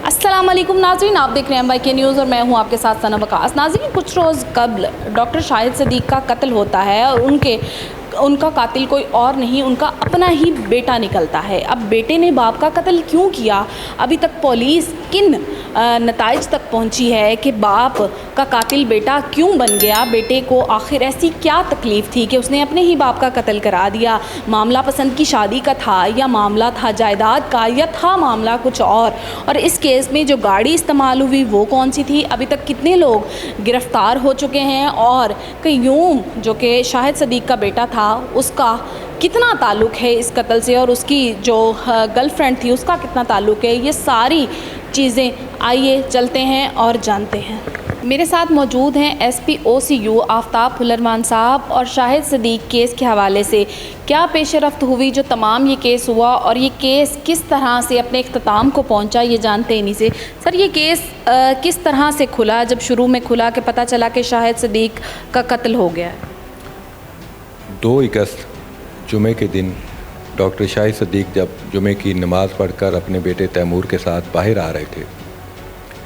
अस्सलाम वालेकुम नाज़रीन, आप देख रहे हैं MYK न्यूज़ और मैं हूं आपके साथ सना वकास। नाज़रीन, कुछ रोज़ कबल डॉक्टर शाहिद सदीक़ का कत्ल होता है और उनका कातिल कोई और नहीं, उनका अपना ही बेटा निकलता है। अब बेटे ने बाप का कत्ल क्यों किया, अभी तक पुलिस किन नताइज तक पहुंची है कि बाप का कातिल बेटा क्यों बन गया, बेटे को आखिर ऐसी क्या तकलीफ़ थी कि उसने अपने ही बाप का कत्ल करा दिया। मामला पसंद की शादी का था या मामला था जायदाद का या था मामला कुछ और इस केस में जो गाड़ी इस्तेमाल हुई वो कौन सी थी, अभी तक कितने लोग गिरफ़्तार हो चुके हैं और क़य्यूम जो कि शाहिद सदीक़ का बेटा था उसका कितना ताल्लुक़ है इस कत्ल से और उसकी जो गर्लफ्रेंड थी उसका कितना ताल्लुक़ है, ये सारी चीज़ें आइए चलते हैं और जानते हैं। मेरे साथ मौजूद हैं SP OCU आफ्ताब फुलरमान साहब और शाहिद सदीक़ केस के हवाले से क्या पेश रफ्त हुई जो तमाम ये केस हुआ और ये केस किस तरह से अपने इख्तिताम को पहुंचा, ये जानते हैं इन्हीं से। सर, ये केस किस तरह से खुला, जब शुरू में खुला कि पता चला कि शाहिद सदीक़ का कत्ल हो गया है? 2 अगस्त जुमे के दिन डॉक्टर शाहिद सदीक़ जब जुमे की नमाज़ पढ़कर अपने बेटे तैमूर के साथ बाहर आ रहे थे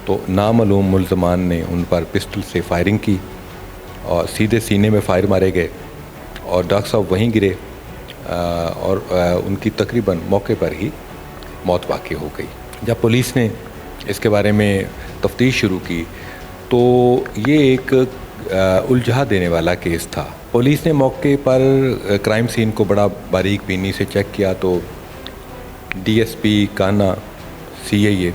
तो नामालूम मुल्ज़मान ने उन पर पिस्टल से फायरिंग की और सीधे सीने में फायर मारे गए और डॉक्टर साहब वहीं गिरे और उनकी तकरीबन मौके पर ही मौत वाक़ई हो गई। जब पुलिस ने इसके बारे में तफ्तीश शुरू की तो ये एक उलझा देने वाला केस था। पुलिस ने मौके पर क्राइम सीन को बड़ा बारीक बीनी से चेक किया तो DSP काना CIA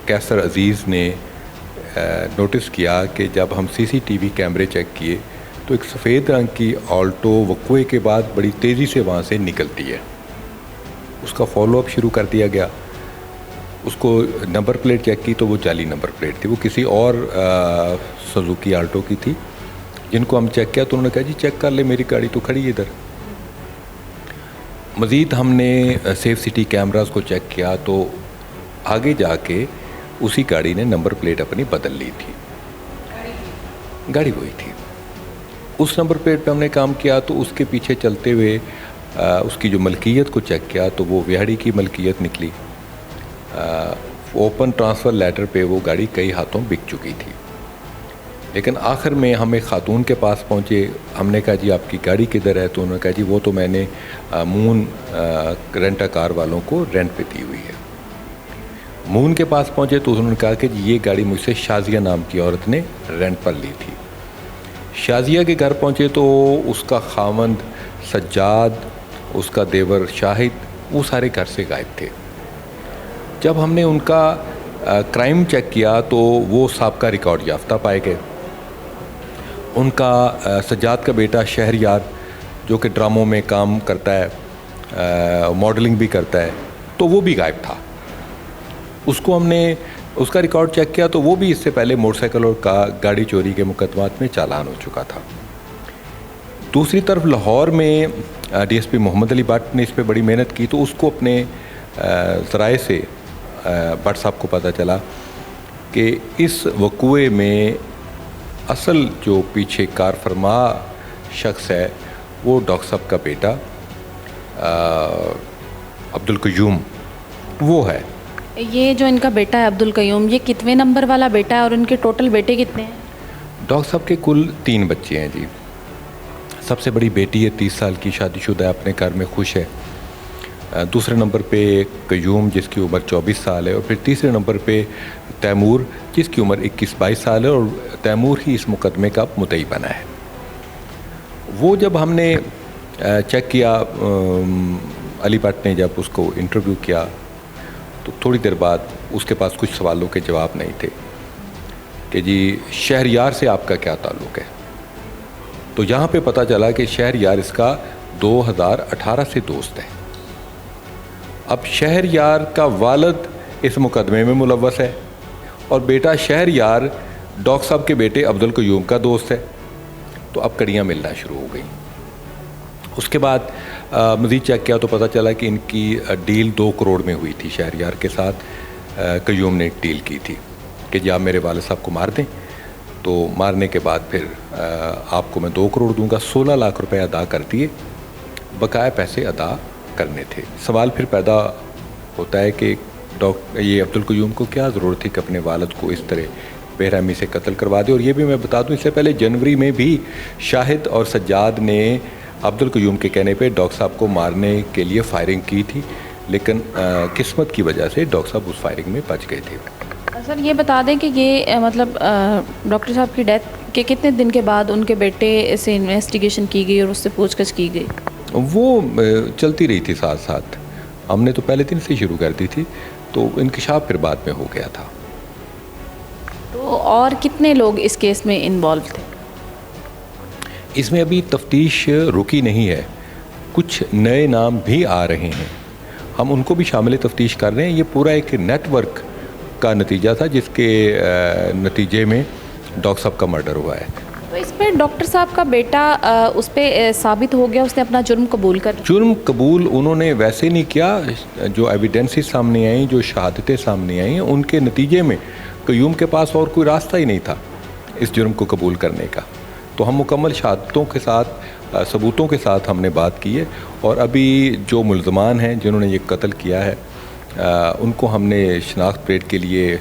कैसर अज़ीज़ ने नोटिस किया कि जब हम CCTV कैमरे चेक किए तो एक सफ़ेद रंग की ऑल्टो वक़्वे के बाद बड़ी तेज़ी से वहाँ से निकलती है। उसका फॉलोअप शुरू कर दिया गया। उसको नंबर प्लेट चेक की तो वो जाली नंबर प्लेट थी, वो किसी और सुजुकी आल्टो की थी। जिनको हम चेक किया तो उन्होंने कहा जी चेक कर ले, मेरी गाड़ी तो खड़ी है इधर। मज़ीद हमने सेफ सिटी कैमरास को चेक किया तो आगे जाके उसी गाड़ी ने नंबर प्लेट अपनी बदल ली थी। गाड़ी वही थी। उस नंबर प्लेट पे हमने काम किया तो उसके पीछे चलते हुए उसकी जो मलकियत को चेक किया तो वो विहाड़ी की मलकियत निकली। ओपन ट्रांसफ़र लेटर पे वो गाड़ी कई हाथों बिक चुकी थी। लेकिन आखिर में हम एक ख़ातून के पास पहुँचे। हमने कहा जी आपकी गाड़ी किधर है, तो उन्होंने कहा जी वो तो मैंने मून रेंटा कार वालों को रेंट पे दी हुई है। मून के पास पहुँचे तो उन्होंने कहा कि जी ये गाड़ी मुझसे शाजिया नाम की औरत ने रेंट पर ली थी। शाजिया के घर पहुँचे तो उसका खावंद सज्जाद, उसका देवर शाहिद, वो सारे घर से गायब थे। जब हमने उनका क्राइम चेक किया तो वो साबका रिकॉर्ड याफ्ता पाए गए। उनका सज्जाद का बेटा शहरयार जो कि ड्रामों में काम करता है, मॉडलिंग भी करता है, तो वो भी गायब था। उसको हमने उसका रिकॉर्ड चेक किया तो वो भी इससे पहले मोटरसाइकिल और गाड़ी चोरी के मुकदमात में चालान हो चुका था। दूसरी तरफ लाहौर में DSP मोहम्मद अली भट्ट ने इस पर बड़ी मेहनत की तो उसको अपने ज़राए से भट्ट साहब को पता चला कि इस वक़्वे में असल जो पीछे कार फरमा शख्स है वो डॉक्टर साहब का बेटा अब्दुल क़य्यूम वो है। ये जो इनका बेटा है अब्दुल क़य्यूम, ये कितने नंबर वाला बेटा है और इनके टोटल बेटे कितने हैं? डॉक्टर साहब के कुल 3 बच्चे हैं जी। सबसे बड़ी बेटी है, 30 साल की, शादीशुदा है, अपने घर में खुश है। दूसरे नंबर पे क़य्यूम जिसकी उम्र 24 साल है और फिर तीसरे नंबर पे तैमूर जिसकी उम्र 21-22 साल है और तैमूर ही इस मुकदमे का मुद्दई बना है। वो जब हमने चेक किया, अली भट्ट ने जब उसको इंटरव्यू किया तो थोड़ी देर बाद उसके पास कुछ सवालों के जवाब नहीं थे कि जी शहरयार से आपका क्या ताल्लुक़ है। तो यहाँ पे पता चला कि शहरयार इसका 2018 से दोस्त है। अब शहरयार का वालिद इस मुकदमे में मुलव्वस है और बेटा शहरयार डॉक्टर साहब के बेटे अब्दुल क़य्यूम का दोस्त है। तो अब कड़ियाँ मिलना शुरू हो गई। उसके बाद मज़ीद चेक किया तो पता चला कि इनकी डील 2 करोड़ में हुई थी। शहरयार के साथ क़य्यूम ने डील की थी कि जी आप मेरे वालिद साहब को मार दें, तो मारने के बाद फिर आपको मैं 2 करोड़ दूंगा। 16 लाख रुपए अदा कर दिए, बकाया पैसे अदा करने थे। सवाल फिर पैदा होता है कि یہ عبدالقیوم کو کیا ضرورت تھی کہ اپنے والد کو اس طرح بے رحمی سے قتل کروا دے. اور یہ بھی میں بتا دوں، اس سے پہلے جنوری میں بھی شاہد اور سجاد نے عبدالقیوم کے کہنے پہ ڈاکٹر صاحب کو مارنے کے لیے فائرنگ کی تھی، لیکن قسمت کی وجہ سے ڈاکٹر صاحب اس فائرنگ میں بچ گئے تھے. سر یہ بتا دیں کہ یہ مطلب ڈاکٹر صاحب کی ڈیتھ کے کتنے دن کے بعد ان کے بیٹے سے انویسٹیگیشن کی گئی اور اس سے پوچھ گچھ کی گئی؟ وہ چلتی رہی تھی ساتھ ساتھ. ہم نے تو پہلے دن سے شروع کر دی تھی، تو انکشاف پھر بعد میں ہو گیا تھا. تو اور کتنے لوگ اس کیس میں انوالو تھے؟ اس میں ابھی تفتیش رکی نہیں ہے، کچھ نئے نام بھی آ رہے ہیں، ہم ان کو بھی شامل تفتیش کر رہے ہیں. یہ پورا ایک نیٹ ورک کا نتیجہ تھا جس کے نتیجے میں ڈاکٹر صاحب کا مرڈر ہوا ہے. تو اس پہ ڈاکٹر صاحب کا بیٹا اس پہ ثابت ہو گیا، اس نے اپنا جرم قبول کر لیا؟ جرم قبول انہوں نے ویسے نہیں کیا. جو ایویڈنسز سامنے آئیں، جو شہادتیں سامنے آئیں، ان کے نتیجے میں قیوم کے پاس اور کوئی راستہ ہی نہیں تھا اس جرم کو قبول کرنے کا. تو ہم مکمل شہادتوں کے ساتھ، ثبوتوں کے ساتھ ہم نے بات کی ہے. اور ابھی جو ملزمان ہیں جنہوں نے یہ قتل کیا ہے، ان کو ہم نے شناخت پریڈ کے لیے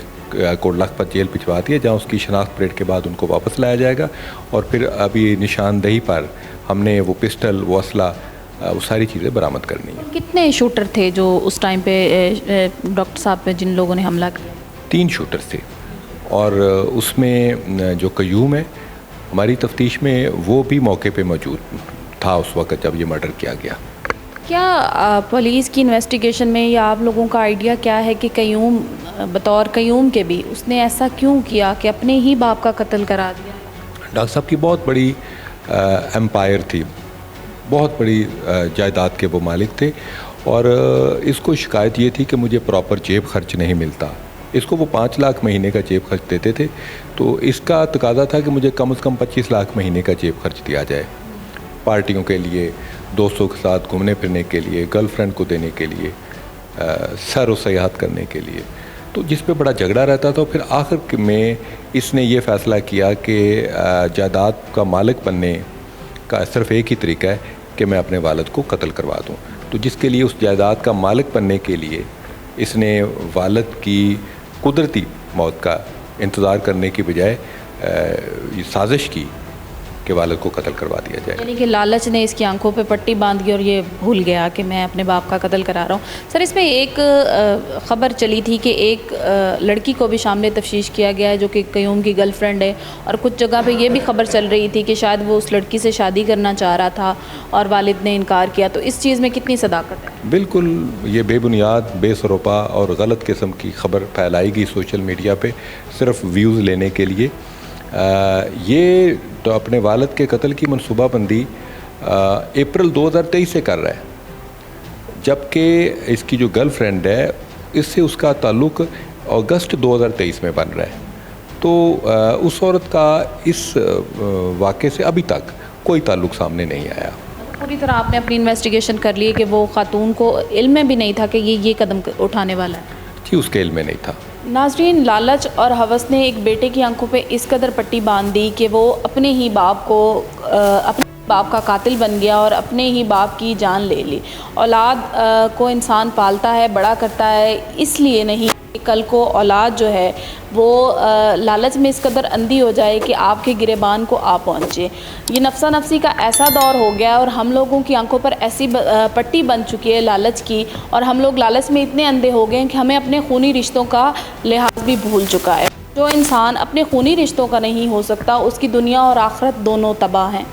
کوٹ لکھپت جیل بھجوا دیا، جہاں اس کی شناخت پریڈ کے بعد ان کو واپس لایا جائے گا. اور پھر ابھی نشاندہی پر ہم نے وہ پسٹل، وہ اسلحہ، وہ ساری چیزیں برآمد کرنی ہیں. کتنے شوٹر تھے جو اس ٹائم پہ ڈاکٹر صاحب پہ جن لوگوں نے حملہ کیا؟ 3 شوٹر تھے. اور اس میں جو قیوم ہے، ہماری تفتیش میں وہ بھی موقع پہ موجود تھا اس وقت جب یہ مرڈر کیا گیا. کیا پولیس کی انویسٹیگیشن میں یا آپ لوگوں کا آئیڈیا کیا ہے کہ قیوم بطور قیوم کے بھی اس نے ایسا کیوں کیا کہ اپنے ہی باپ کا قتل کرا دیا؟ ڈاکٹر صاحب کی بہت بڑی امپائر تھی، بہت بڑی جائیداد کے وہ مالک تھے، اور اس کو شکایت یہ تھی کہ مجھے پراپر جیب خرچ نہیں ملتا. اس کو وہ 5 لاکھ مہینے کا جیب خرچ دیتے تھے، تو اس کا تقاضا تھا کہ مجھے کم از کم 25 لاکھ مہینے کا جیب خرچ دیا جائے، پارٹیوں کے لیے، دوستوں کے ساتھ گھومنے پھرنے کے لیے، گرل فرینڈ کو دینے کے لیے، سیر و سیاحت کرنے کے لیے. تو جس پہ بڑا جھگڑا رہتا تھا. پھر آخر میں اس نے یہ فیصلہ کیا کہ جائیداد کا مالک بننے کا صرف ایک ہی طریقہ ہے کہ میں اپنے والد کو قتل کروا دوں. تو جس کے لیے اس جائیداد کا مالک بننے کے لیے اس نے والد کی قدرتی موت کا انتظار کرنے کی بجائے یہ سازش کی کہ والد کو قتل کروا دیا جائے. یعنی کہ لالچ نے اس کی آنکھوں پہ پٹی باندھ دی اور یہ بھول گیا کہ میں اپنے باپ کا قتل کرا رہا ہوں. سر اس میں ایک خبر چلی تھی کہ ایک لڑکی کو بھی شامل تفتیش کیا گیا ہے جو کہ قیوم کی گرل فرینڈ ہے، اور کچھ جگہ پہ یہ بھی خبر چل رہی تھی کہ شاید وہ اس لڑکی سے شادی کرنا چاہ رہا تھا اور والد نے انکار کیا. تو اس چیز میں کتنی صداقت ہے؟ بالکل یہ بے بنیاد، بے سروپا اور غلط قسم کی خبر پھیلائی گئی سوشل میڈیا پہ صرف ویوز لینے کے لیے. یہ تو اپنے والد کے قتل کی منصوبہ بندی اپریل 2023 سے کر رہا ہے، جبکہ اس کی جو گرل فرینڈ ہے اس سے اس کا تعلق اگست 2023 میں بن رہا ہے. تو اس عورت کا اس واقعے سے ابھی تک کوئی تعلق سامنے نہیں آیا. پوری طرح آپ نے اپنی انویسٹیگیشن کر لی ہے کہ وہ خاتون کو علم میں بھی نہیں تھا کہ یہ قدم اٹھانے والا ہے؟ جی اس کے علم میں نہیں تھا. ناظرین، لالچ اور ہوس نے ایک بیٹے کی آنکھوں پہ اس قدر پٹی باندھ دی کہ وہ اپنے ہی باپ کو اپنے باپ کا قاتل بن گیا اور اپنے ہی باپ کی جان لے لی. اولاد کو انسان پالتا ہے، بڑا کرتا ہے، اس لیے نہیں کہ کل کو اولاد جو ہے وہ لالچ میں اس قدر اندھی ہو جائے کہ آپ کے گریبان کو آ پہنچے. یہ نفسا نفسی کا ایسا دور ہو گیا اور ہم لوگوں کی آنکھوں پر ایسی پٹی بن چکی ہے لالچ کی، اور ہم لوگ لالچ میں اتنے اندھے ہو گئے ہیں کہ ہمیں اپنے خونی رشتوں کا لحاظ بھی بھول چکا ہے. جو انسان اپنے خونی رشتوں کا نہیں ہو سکتا اس کی دنیا اور آخرت دونوں تباہ ہیں.